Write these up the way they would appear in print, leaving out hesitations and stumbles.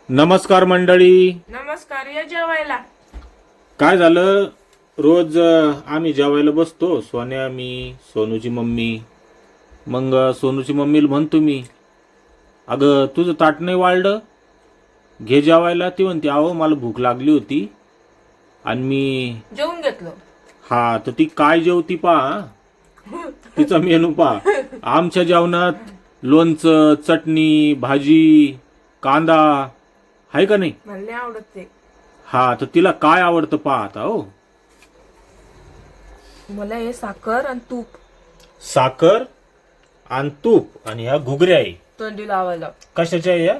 नमस्कार मंडळी. नमस्कार. या जेवायला. काय झालं, रोज आम्ही जेवायला बसतो, सोन्या, मी, सोनूची मम्मी. मग सोनूची मम्मीला म्हणतो मी, अगं तुझं ताट नाही वाढलं, घे जेवायला. ती म्हणते, अहो मला भूक लागली होती आणि मी जेवून घेतलं. हा, तर ती काय जेवती पहा, तिचा मेनू पहा. आमच्या जेवणात लोणचं, चटणी, भाजी, कांदा आहे का नाही? मला नाही आवडत ते. हा, तर तिला काय आवडतं पहा आता. हो, मला हे साखर आणि तूप. साखर आणि तूप आणि ह्या घुगऱ्या आहे. तोंडी लावायला. कशाच्या आहे या?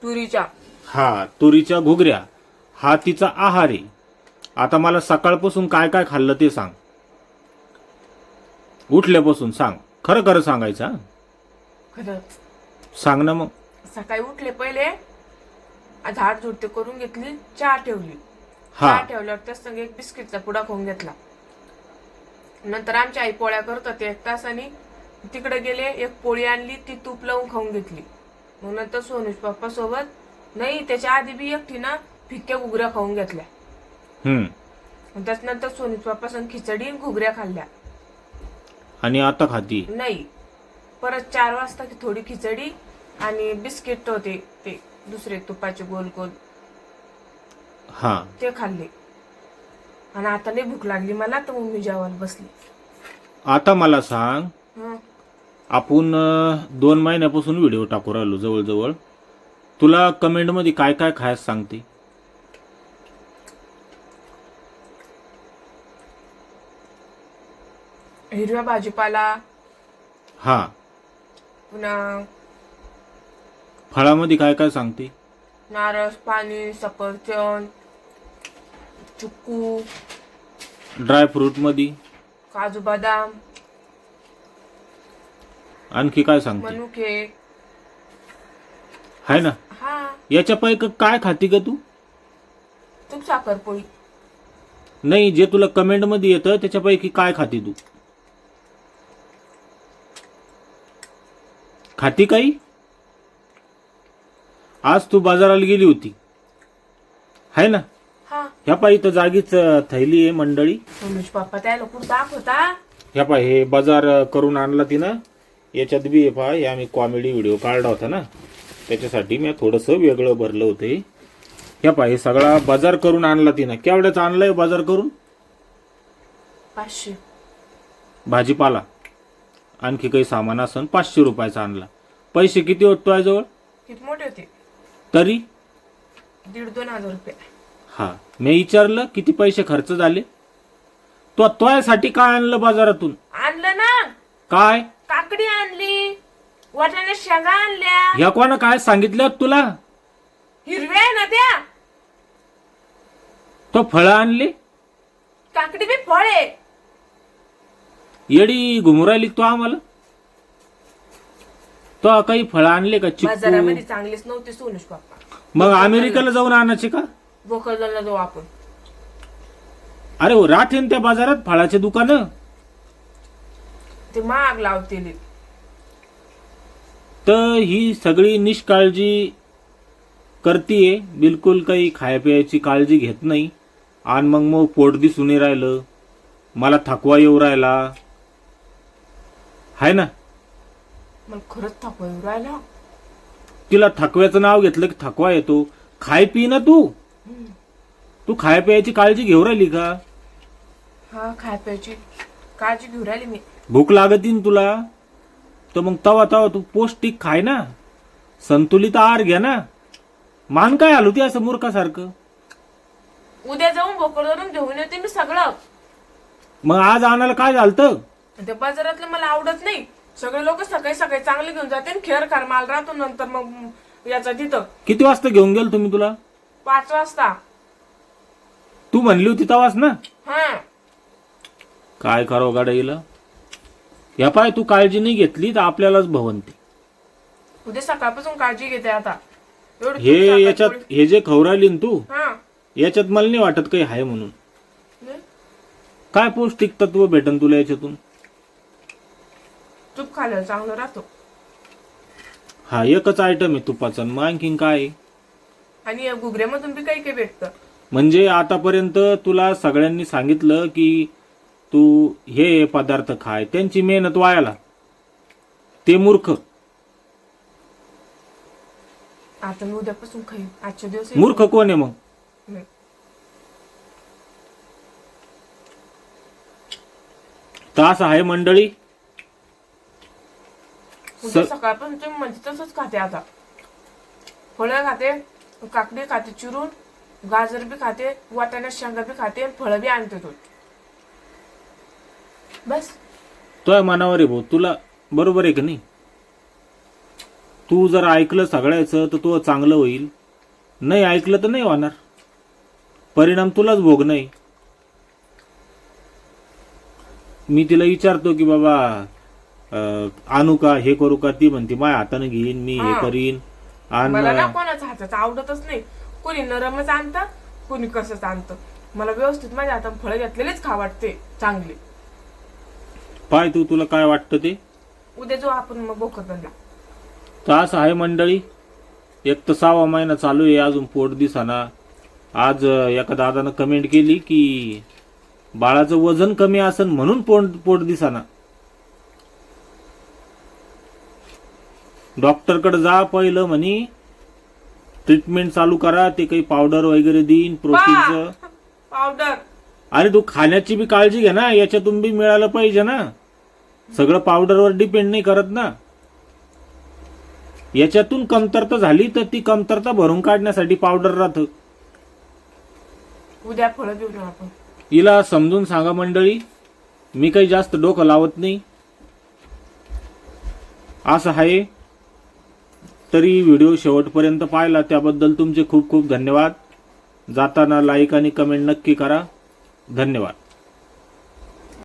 तुरीच्या. हा, तुरीच्या घुगऱ्या. हा तिचा आहार आहे. आता मला सकाळपासून काय काय खाल्लं ते सांग. उठल्यापासून सांग, खरं खरं सांगायचं हा? खरं सांग ना मग. सकाळी उठले, पहिले झाड झुडते करून घेतली, चहा ठेवली. हा. चहा ठेवल्यावर त्या संग एक बिस्किटचा पुडा खाऊन घेतला. नंतर आमची आई पोळ्या करत होती, 1 तासाने तिकडे गेले, एक पोळी आणली, ती तूप लावून खाऊन घेतली. मग नंतर सोनूज पप्पा सोबत, नाही त्याच्या आधी बी एकटी ना फिक्क्या घुगऱ्या खाऊन घेतल्या. त्याच्यानंतर सोनूज पप्पा संग खिचडी आणि घुगऱ्या खाल्ल्या. आणि आता खाती? नाही, परत 4 वाजता थोडी खिचडी आणि बिस्किट होते ते दुसरे तुपाचे गोल गोल, हा, ते खाल्ले. आणि आता लई भूक लागली मला, तर मग मी जेवायला बसली. आता मला सांग, हं. आपण 2 महिन्यापासून व्हिडिओ टाकू राहिलो जवळजवळ. तुला कमेंट मध्ये काय काय खायला सांगते? हिरव्या भाजीपाला, हा. पुन्हा फळामध्ये काय काय सांगते? नारळ पाणी, सफरचंद, चिक्कू, ड्रायफ्रूट मध्ये काजू बदाम, आणखी काय सांगते? मनुके. आहे ना? हा. याच्यापैकी काय खाती का तू? तूप साखर पोळी. नाही, जे तुला कमेंट मध्ये येतं त्याच्यापैकी काय खाती तू? खाती काही? आज तू बाजाराला गेली होती, है ना? हा. ह्या पायी तर जागीच थैली आहे मंडळी. सोनूज पप्पा त्याला कुठं दाखवता. ह्या पाय हे बाजार करून आणला तिनं. याच्यात बी आहे पहा, हे आम्ही कॉमेडी व्हिडिओ काढला होता ना, त्याच्यासाठी मी थोडंसं वेगळं भरलं होतं. ह्या पाय हे सगळा बाजार करून आणला तिनं. केवढ्याच आणलाय बाजार करून? 500. भाजीपाला आणखी काही सामान असन 500 रुपयाचा आणला. पैसे किती होत तुझ्याजवळ? किती मोठे होते? तरी 1,500-2,000 रुपये. हा, मी विचारलं किती पैसे खर्च झाले. तो तुझ्यासाठी काय आणलं बाजारातून? आणलं ना, काय? काकडी आणली, वाटाणे शेंगा आणल्या. ह्या कोणा काय सांगितलं तुला? हिरव्या आहे ना त्या. तो फळं आणले. काकडी बी फळ आहे. येडी घुमरायली तो आम्हाला. तो काही फळं आणले का? चिक्कू. बाजारामध्ये चांगलीच नव्हती सोनूज पप्पा. मग अमेरिकेला जाऊन आणायचे का? बोकरला जाऊ आपण. अरे हो, राहते त्या बाजारात फळाचे दुकान. ते महाग लावतील. तर ही सगळी निष्काळजी करतीये, बिलकुल काही खाया प्यायची काळजी घेत नाही. आणि मग पोट दिसून नाही राहिलं, मला थकवा येऊ राहिला, हाय ना? मला खरंच थकवा येऊ राहिला. तिला थकव्याचं नाव घेतलं की थकवा येतो. खाय पी ना तू. तू खाया प्यायची काळजी घेऊ राहिली का? हा, खाय प्यायची काळजी घेऊ राहिली मी. भूक लागती ना तुला, तर मग तवा तवा तू पौष्टिक खाय ना, संतुलित आहार घ्या ना. मान काय हलवती असं मूर्खासारखं? उद्या जाऊन बोकडवरून घेऊन येते मी सगळं. मग आज आणायला काय झालतं? ते बाजारातलं मला आवडत नाही. सगळे लोक सकाळी सकाळी चांगले घेऊन जाते आणि खेर खार माल राहतो. नंतर मग याचा तिथं किती वाजता घेऊन गेल तुम्ही तुला? 5 वाजता. तू म्हणली होती तवाच ना. हा. काय करावं गाड्या. या पाय तू काळजी नाही घेतली तर आपल्यालाच भवनते. उद्या सकाळपासून काळजी घेते आता. एवढी हे साखर याच्यात पोळी. हे जे खवरायली ना तू, हा. याच्यात मला नाही वाटत काही आहे म्हणून. नाही? काय पौष्टिक तत्व भेटन तुला याच्यातून? तूप खाल्लं चांगलं राहतो. हा एकच आयटम आहे तुपाचा, मग आणखीन काय आहे? आणि या घुगऱ्यामधून बी काही काही भेटतं. म्हणजे आतापर्यंत तुला सगळ्यांनी सांगितलं की तू हे पदार्थ खाय, त्यांची मेहनत वायाला, ते मूर्ख. आता मी उद्यापासून खाईन. आजच्या दिवस मूर्ख कोण आहे मग? नाही. तर असं आहे मंडळी. उद्या सकाळपासून तुम्ही म्हणजे तसंच खाते. आता फळं खाते, काकडी खाते चिरून, गाजर बी खाते, वाटाणा शेंगा बी खाते, फळं बी आणते तो. बस तुझ्या मनावर आहे भाऊ, तुला बरोबर आहे का नाही? तू जर ऐकलं सगळ्याचं तर तुझं चांगलं होईल, नाही ऐकलं तर नाही होणार. परिणाम तुलाच भोग नाही. मी तिला विचारतो की बाबा आणू का, हे करू का? ती म्हणते माझ्या हाताने घेईन, मी हे करीन. मला ना आणि कोणाच्या हाताचं आवडतच नाही. कोणी नरमच आणतं, कोणी कसंच आणतं. मला व्यवस्थित माझ्या हाताने फळं घेतलेलेच खा वाटते चांगले. पाय तू, तुला काय वाटतं ते. उद्या जो आपण मग बोकरदनला. तर असं आहे मंडळी. एक तर 6वा महिना चालू आहे, अजून पोट दिसाना. आज एका दादानं कमेंट केली की बाळाचं वजन कमी असेल म्हणून पोट दिसाना. डॉक्टरकडे जा पहिलं म्हणे, ट्रीटमेंट चालू करा, ते काही पावडर वगैरे देईन प्रोटीनचं. पावडर अरे तू खाण्याची बी काळजी घे ना, याच्यातून बी मिळालं पाहिजे ना. सगळं पावडरवर डिपेंड नाही करत ना. याच्यातून कमतरता झाली तर ती कमतरता भरून काढण्यासाठी पावडर राहतं. उद्या फळं घेऊन येऊ आपण. हिला समजून सांगा मंडळी, मी काही जास्त डोकं लावत नाही. असं आहे. तरी व्हिडिओ शेवटपर्यंत पाहिला त्याबद्दल तुमचे खूप खूप धन्यवाद. जाताना लाईक आणि कमेंट नक्की करा. धन्यवाद.